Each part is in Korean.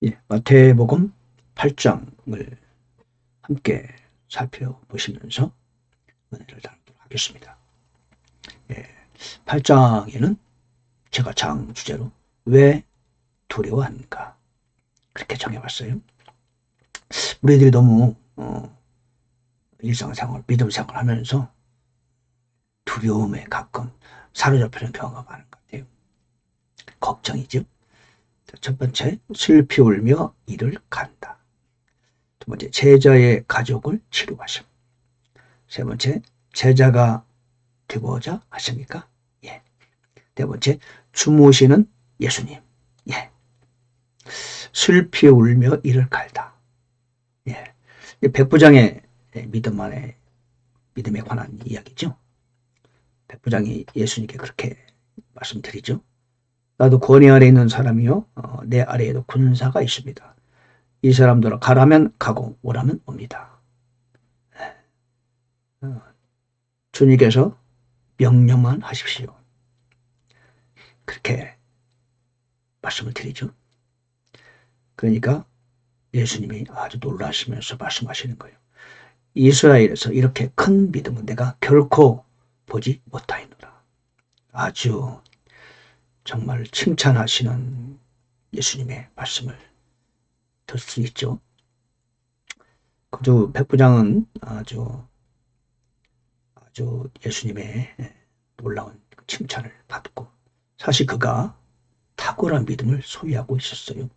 예, 마태복음 8장을 함께 살펴보시면서 은혜를 나누도록 하겠습니다. 예, 8장에는 제가 장 주제로 왜 두려워하는가 그렇게 정해봤어요. 우리들이 너무 일상생활, 믿음생활 하면서 두려움에 가끔 사로잡히는 경우가 많은 것 같아요. 걱정이죠. 첫 번째, 슬피 울며 이를 간다. 두 번째, 제자의 가족을 치료하심. 세 번째, 제자가 되고자 하십니까? 예. 네 번째, 주무시는 예수님. 예. 슬피 울며 이를 갈다. 예. 백부장의 믿음에 관한 이야기죠. 백부장이 예수님께 그렇게 말씀드리죠. 나도 권위 아래 있는 사람이요, 내 아래에도 군사가 있습니다. 이 사람들은 가라면 가고 오라면 옵니다. 주님께서 명령만 하십시오. 그렇게 말씀을 드리죠. 그러니까 예수님이 아주 놀라시면서 말씀하시는 거예요. 이스라엘에서 이렇게 큰 믿음은 내가 결코 보지 못하였노라. 아주 정말 칭찬하시는 예수님의 말씀을 들 수 있죠. 그저 백부장은 아주 예수님의 놀라운 칭찬을 받고 사실 그가 탁월한 믿음을 소유하고 있었어요.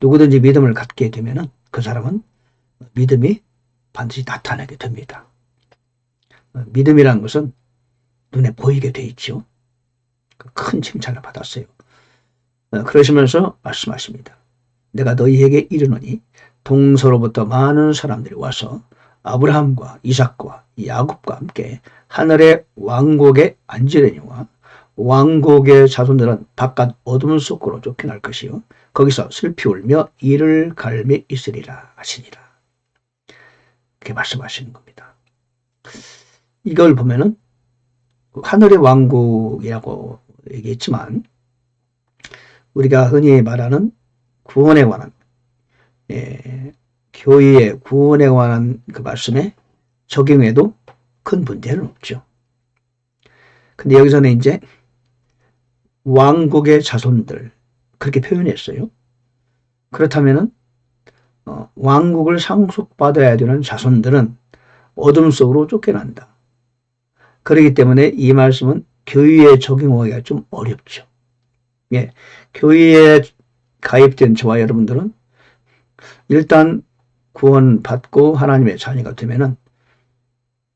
누구든지 믿음을 갖게 되면 그 사람은 믿음이 반드시 나타나게 됩니다. 믿음이라는 것은 눈에 보이게 돼 있죠. 큰 칭찬을 받았어요. 그러시면서 말씀하십니다. 내가 너희에게 이르노니 동서로부터 많은 사람들이 와서 아브라함과 이삭과 야곱과 함께 하늘의 왕국에 앉으려니와 왕국의 자손들은 바깥 어둠 속으로 쫓겨날 것이요 거기서 슬피 울며 이를 갈매 있으리라 하시니라. 그렇게 말씀하시는 겁니다. 이걸 보면은 하늘의 왕국이라고 얘기했지만 우리가 흔히 말하는 구원에 관한 교회의 구원에 관한 그 말씀에 적용해도 큰 문제는 없죠. 근데 여기서는 이제 왕국의 자손들 그렇게 표현했어요. 그렇다면은 왕국을 상속받아야 되는 자손들은 어둠 속으로 쫓겨난다. 그렇기 때문에 이 말씀은 교회에 적용하기가 좀 어렵죠. 예, 교회에 가입된 저와 여러분들은 일단 구원받고 하나님의 자녀가 되면은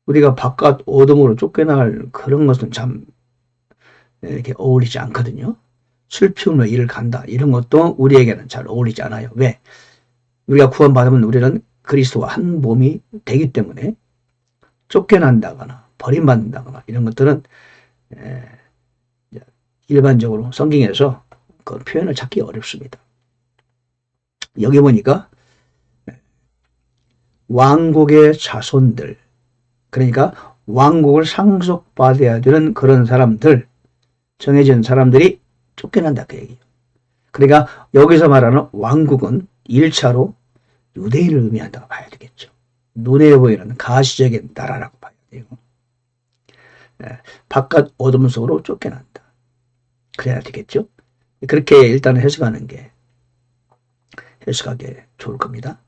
우리가 바깥 어둠으로 쫓겨날 그런 것은 참 이렇게 어울리지 않거든요. 슬피 울며 이를 간다. 이런 것도 우리에게는 잘 어울리지 않아요. 왜? 우리가 구원받으면 우리는 그리스도와 한 몸이 되기 때문에 쫓겨난다거나 버림받는다거나 이런 것들은 일반적으로 성경에서 그 표현을 찾기 어렵습니다. 여기 보니까 왕국의 자손들, 그러니까 왕국을 상속받아야 되는 그런 사람들, 정해진 사람들이 쫓겨난다 그 얘기예요. 그러니까 여기서 말하는 왕국은 1차로 유대인을 의미한다고 봐야 되겠죠. 눈에 보이는 가시적인 나라라고 봐야 돼요. 바깥 어둠 속으로 쫓겨난다. 그래야 되겠죠. 그렇게 일단 해석하는 게 해석하기 좋을 겁니다.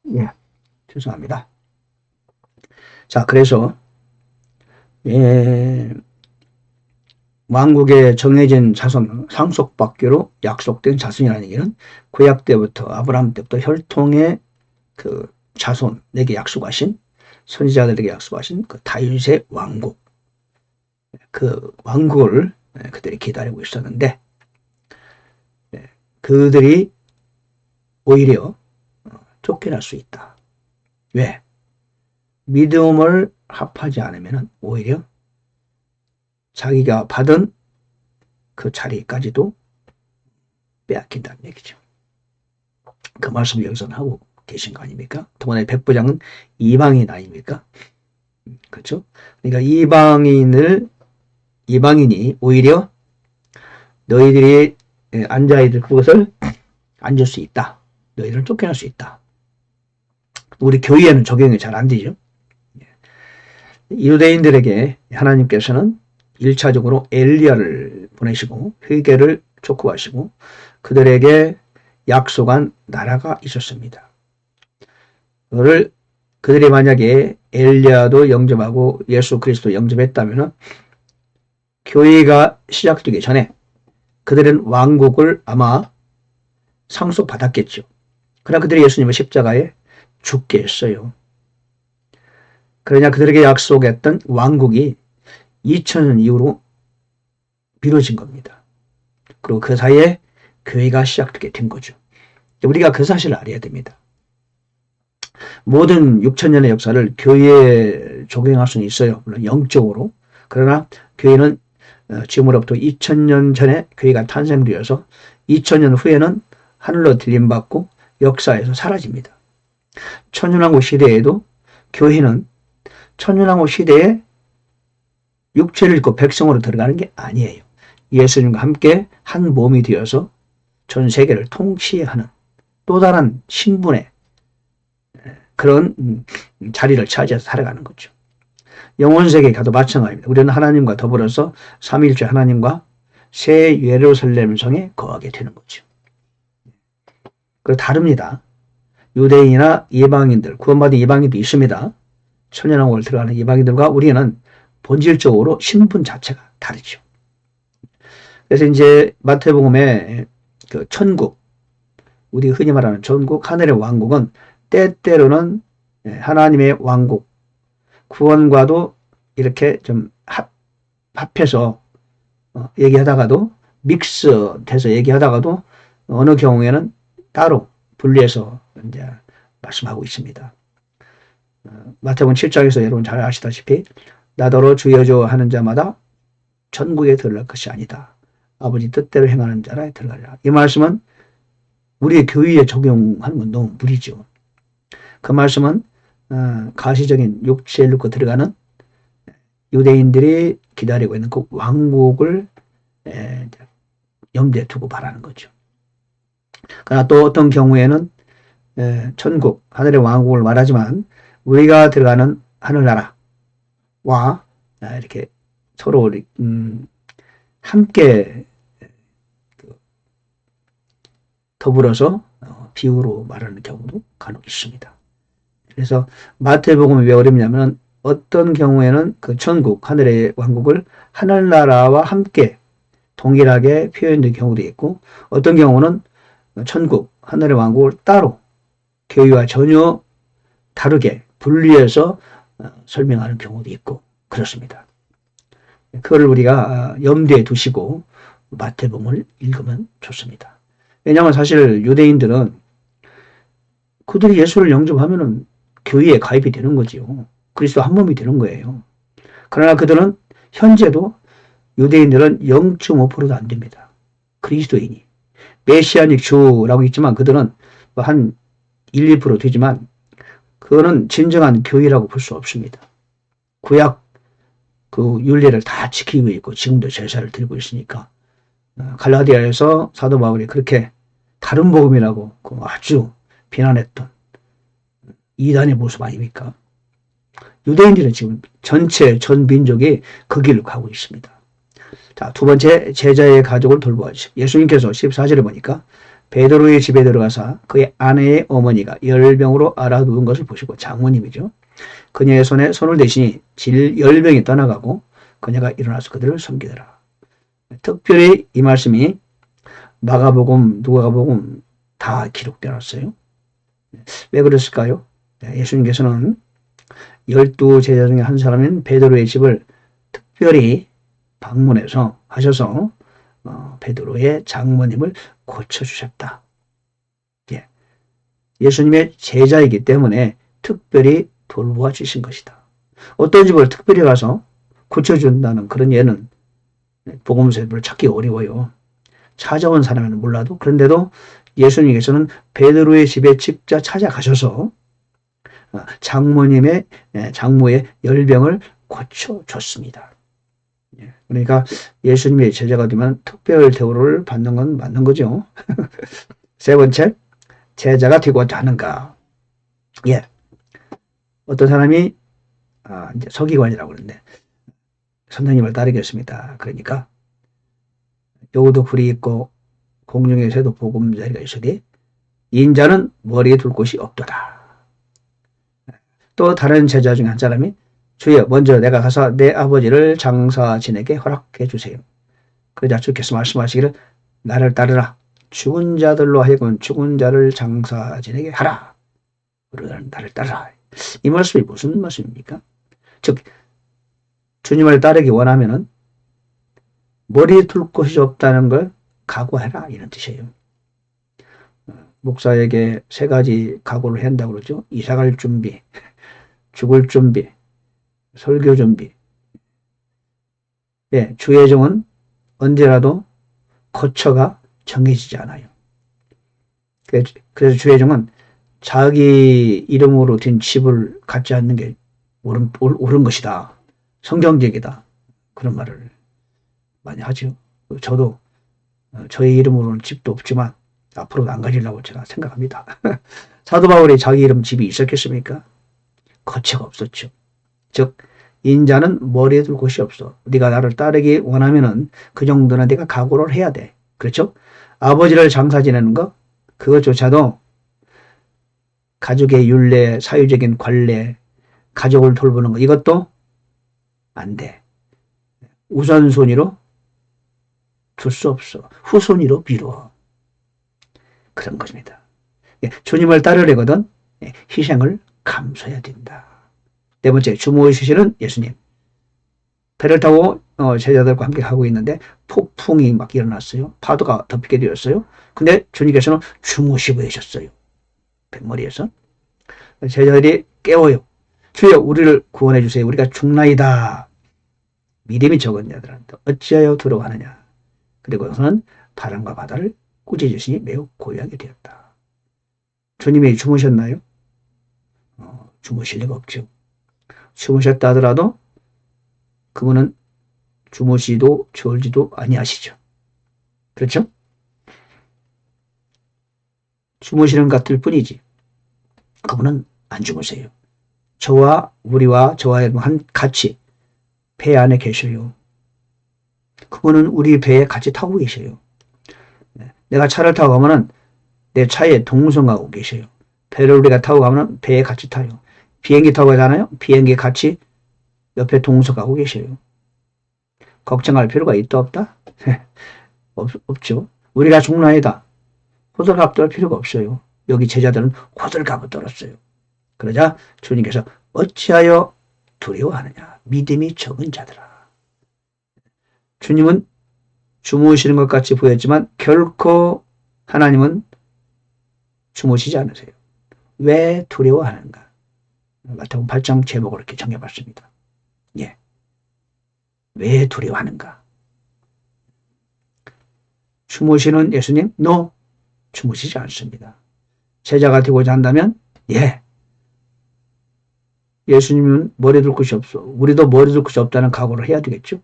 예, 죄송합니다. 자, 그래서 왕국의 정해진 자손, 상속받기로 약속된 자손이라는 얘기는 구약 때부터 아브라함 때부터 혈통의 그 자손에게 약속하신 선지자들에게 약속하신 그 다윗의 왕국, 그 왕국을 그들이 기다리고 있었는데 그들이 오히려 쫓겨날 수 있다. 왜? 믿음을 합하지 않으면 오히려 자기가 받은 그 자리까지도 빼앗긴다는 얘기죠. 그 말씀을 여기서는 하고 계신 거 아닙니까? 더구나 백부장은 이방인 아닙니까? 그렇죠? 그러니까 이방인이 오히려 너희들이 앉아야 그것을 앉을 수 있다. 너희들은 쫓겨날 수 있다. 우리 교회에는 적용이 잘 안 되죠. 유대인들에게 하나님께서는 1차적으로 엘리야를 보내시고 회개를 촉구하시고 그들에게 약속한 나라가 있었습니다. 그들이 만약에 엘리야도 영접하고 예수 그리스도 영접했다면 교회가 시작되기 전에 그들은 왕국을 아마 상속받았겠죠. 그러나 그들이 예수님의 십자가에 죽게 했어요. 그러냐 그들에게 약속했던 왕국이 2000년 이후로 미뤄진 겁니다. 그리고 그 사이에 교회가 시작되게 된 거죠. 우리가 그 사실을 알아야 됩니다. 모든 6000년의 역사를 교회에 적용할 수는 있어요. 물론 영적으로. 그러나 교회는 지금으로부터 2000년 전에 교회가 탄생되어서 2000년 후에는 하늘로 들림받고 역사에서 사라집니다. 천년왕국 시대에도 교회는 천년왕국 시대에 육체를 입고 백성으로 들어가는 게 아니에요. 예수님과 함께 한 몸이 되어서 전 세계를 통치하는 또 다른 신분의 그런 자리를 차지해서 살아가는 거죠. 영혼세계에 가도 마찬가지입니다. 우리는 하나님과 더불어서 삼위일체 하나님과 새 예루살렘 성에 거하게 되는 거죠. 그리고 다릅니다. 유대인이나 이방인들, 구원받은 이방인도 있습니다. 천년왕국을 들어가는 이방인들과 우리는 본질적으로 신분 자체가 다르죠. 그래서 이제 마태복음에 그 천국, 우리 흔히 말하는 천국, 하늘의 왕국은 때때로는 하나님의 왕국, 구원과도 이렇게 좀 합해서 얘기하다가도 믹스돼서 얘기하다가도 어느 경우에는 따로 분리해서 이제 말씀하고 있습니다. 마태복음 7장에서 여러분 잘 아시다시피 나더러 주여 주여 하는 자마다 천국에 들어갈 것이 아니다. 아버지 뜻대로 행하는 자라 들어가리라. 이 말씀은 우리의 교회에 적용하는 건 너무 무리죠. 그 말씀은 가시적인 육체를 놓고 들어가는 유대인들이 기다리고 있는 그 왕국을 염두에 두고 바라는 거죠. 그러나 또 어떤 경우에는 천국, 하늘의 왕국을 말하지만 우리가 들어가는 하늘나라와 이렇게 서로 함께 더불어서 비유로 말하는 경우도 간혹 있습니다. 그래서 마태복음이 왜 어렵냐면 어떤 경우에는 그 천국, 하늘의 왕국을 하늘나라와 함께 동일하게 표현된 경우도 있고 어떤 경우는 천국, 하늘의 왕국을 따로 교회와 전혀 다르게 분리해서 설명하는 경우도 있고 그렇습니다. 그걸 우리가 염두에 두시고 마태복음을 읽으면 좋습니다. 왜냐하면 사실 유대인들은 그들이 예수를 영접하면은 교회에 가입이 되는 거지요. 그리스도 한 몸이 되는 거예요. 그러나 그들은 현재도 유대인들은 0.5%도 안 됩니다. 그리스도인이. 메시아닉 주라고 있지만 그들은 한 1, 2% 되지만 그거는 진정한 교회라고 볼 수 없습니다. 구약 그 율례를 다 지키고 있고 지금도 제사를 드리고 있으니까 갈라디아에서 사도 바울이 그렇게 다른 복음이라고 아주 비난했던 이단의 모습 아닙니까? 유대인들은 지금 전체 전 민족이 그 길을 가고 있습니다. 자, 두 번째 제자의 가족을 돌보아주시고 예수님께서 14절에 보니까 베드로의 집에 들어가서 그의 아내의 어머니가 열병으로 앓아누운 것을 보시고 장모님이죠. 그녀의 손에 손을 대시니 열병이 떠나가고 그녀가 일어나서 그들을 섬기더라. 특별히 이 말씀이 마가복음, 누가복음 다 기록되어 놨어요. 왜 그랬을까요? 예수님께서는 12 제자 중에 한 사람인 베드로의 집을 특별히 방문해서 하셔서 베드로의 장모님을 고쳐주셨다. 예수님의 제자이기 때문에 특별히 돌보아 주신 것이다. 어떤 집을 특별히 가서 고쳐준다는 그런 예는 복음서에 찾기 어려워요. 찾아온 사람은 몰라도 그런데도 예수님께서는 베드로의 집에 직접 찾아가셔서 장모의 열병을 고쳐줬습니다. 그러니까 예수님의 제자가 되면 특별 대우를 받는 건 맞는 거죠. 세 번째, 제자가 되고자 하는가. 예. 어떤 사람이, 이제 서기관이라고 그러는데, 선생님을 따르겠습니다. 그러니까, 여우도 굴이 있고, 공중의 새도 보금자리가 있으니, 인자는 머리에 둘 곳이 없도다. 또 다른 제자 중에 한 사람이, 주여, 먼저 내가 가서 내 아버지를 장사진에게 허락해 주세요. 그러자 주께서 말씀하시기를, 나를 따르라. 죽은 자들로 하여금 죽은 자를 장사진에게 하라. 그러는 나를 따르라. 이 말씀이 무슨 말씀입니까? 즉, 주님을 따르기 원하면은 머리에 둘 곳이 없다는 걸 각오해라. 이런 뜻이에요. 목사에게 세 가지 각오를 해야 한다고 그러죠. 이사갈 준비, 죽을 준비, 설교 준비. 예, 주의 종은 언제라도 거처가 정해지지 않아요. 그래서 주의 종은 자기 이름으로 된 집을 갖지 않는 게 옳은 것이다. 성경적이다. 그런 말을 많이 하죠. 저도 저의 이름으로는 집도 없지만 앞으로도 안 가지려고 제가 생각합니다. 사도 바울이 자기 이름 집이 있었겠습니까? 거처가 없었죠. 즉 인자는 머리에 둘 곳이 없어. 네가 나를 따르기 원하면은 그 정도는 네가 각오를 해야 돼. 그렇죠? 아버지를 장사 지내는 거 그것조차도 가족의 율례, 사회적인 관례, 가족을 돌보는 거 이것도 안 돼. 우선순위로 둘 수 없어. 후순위로 미뤄. 그런 것입니다. 주님을 따르려거든 희생을 감수해야 된다. 네 번째, 주무시는 예수님. 배를 타고 제자들과 함께 가고 있는데 폭풍이 막 일어났어요. 파도가 덮이게 되었어요. 근데 주님께서는 주무시고 계셨어요. 뱃머리에서. 제자들이 깨워요. 주여 우리를 구원해 주세요. 우리가 죽나이다. 믿음이 적은 자들한테 어찌하여 두려워하느냐. 그리고 그는 바람과 바다를 꾸짖으시니 매우 고요하게 되었다. 주님이 주무셨나요? 주무실 리가 없죠. 주무셨다 하더라도 그분은 주무시도 졸지도 아니하시죠. 그렇죠? 주무시는 것 같을 뿐이지 그분은 안 주무세요. 우리와 저와 같이 배 안에 계셔요. 그분은 우리 배에 같이 타고 계셔요. 내가 차를 타고 가면은 내 차에 동승하고 계셔요. 배를 우리가 타고 가면은 배에 같이 타요. 비행기 타고 가잖아요. 비행기에 같이 옆에 동석하고 계셔요. 걱정할 필요가 있다 없다? 없죠. 우리가 죽나이다. 호들갑 떨 필요가 없어요. 여기 제자들은 호들갑을 떨었어요. 그러자 주님께서 어찌하여 두려워하느냐. 믿음이 적은 자들아. 주님은 주무시는 것 같이 보였지만 결코 하나님은 주무시지 않으세요. 왜 두려워하는가? 마태복음 8장 제목을 이렇게 정해봤습니다. 예. 왜 두려워하는가? 주무시는 예수님? No. 주무시지 않습니다. 제자가 되고자 한다면 예. 예수님은 머리 둘 곳이 없어. 우리도 머리 둘 곳이 없다는 각오를 해야 되겠죠.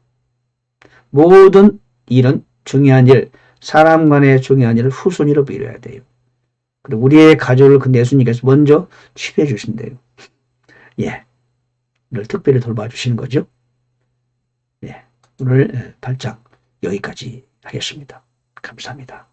모든 일은 중요한 일, 사람 간의 중요한 일을 후순위로 미뤄야 돼요. 그리고 우리의 가족을 근데 예수님께서 먼저 치료해 주신대요. 예. 늘 특별히 돌봐주시는 거죠. 예. 오늘 8장 여기까지 하겠습니다. 감사합니다.